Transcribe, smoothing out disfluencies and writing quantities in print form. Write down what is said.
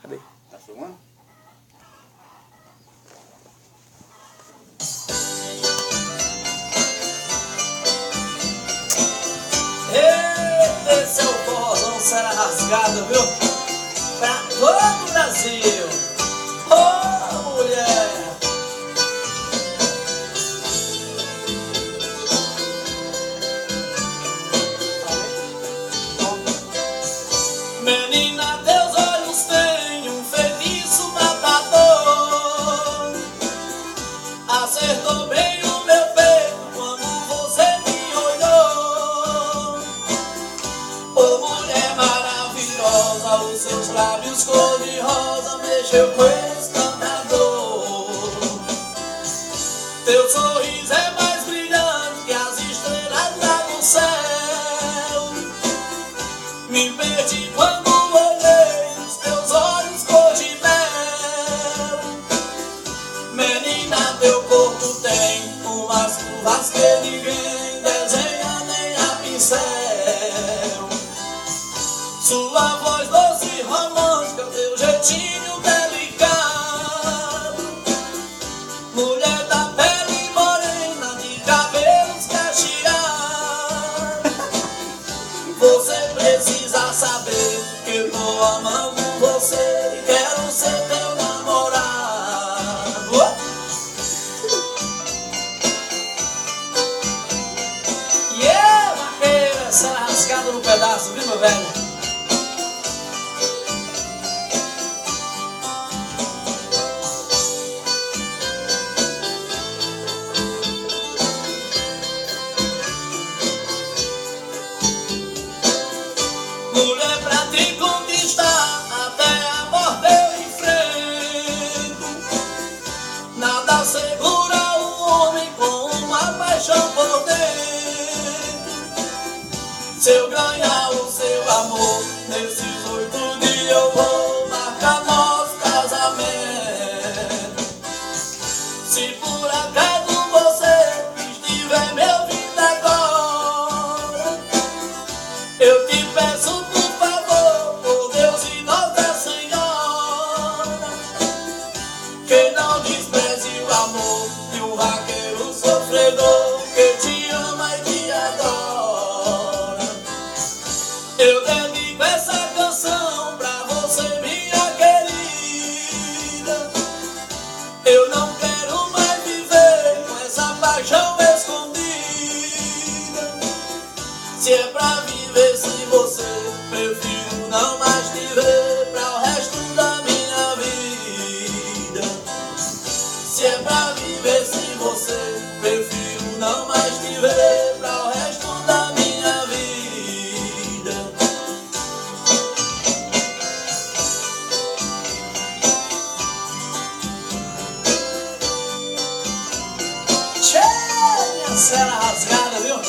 Cadê? Tá filmando? Eita, esse é o forrozão Serra Rasgada, viu? Pra todo o Brasil. Ô, mulher! Menina, teus olhos têm um feitiço matador. Acertou bem o meu peito quando você me olhou. Ô, mulher maravilhosa, os seus lábios cor-de-rosa mexeu com encantador. Teu sorriso é mais brilhante que as estrelas lá no céu. Me perdi quando olhei os teus olhos cor de mel. Menina, teu corpo tem umas curvas que ninguém desenha nem a pincel. Sua voz doce e romântica, teu jeitinho delicado. Mulher da pele morena, de cabelos cacheados. Você precisa saber que eu tô amando você e quero ser teu namorado. Yeah, vaqueira, Serra Rasgada no pedaço, viu, meu velho? Mulher, pra te conquistar até a morte eu enfrento. Nada segura o homem com uma paixão por dentro. Se eu ganhar o seu amor, nesses 8 dias eu vou marcar nosso casamento. Se por acaso você estiver me ouvindo agora, eu te peço por favor, por Deus e Nossa Senhora, que não despreze o amor de um vaqueiro sofredor que te ama e te adora. Eu dedico essa canção pra você, minha querida. Eu não quero mais viver com essa paixão escondida. Se é pra viver sem você, prefiro não mais te ver pra o resto da minha vida. Se é pra viver sem você, prefiro não mais te ver pra o resto da minha vida. Tchê, minha Serra Rasgada, viu?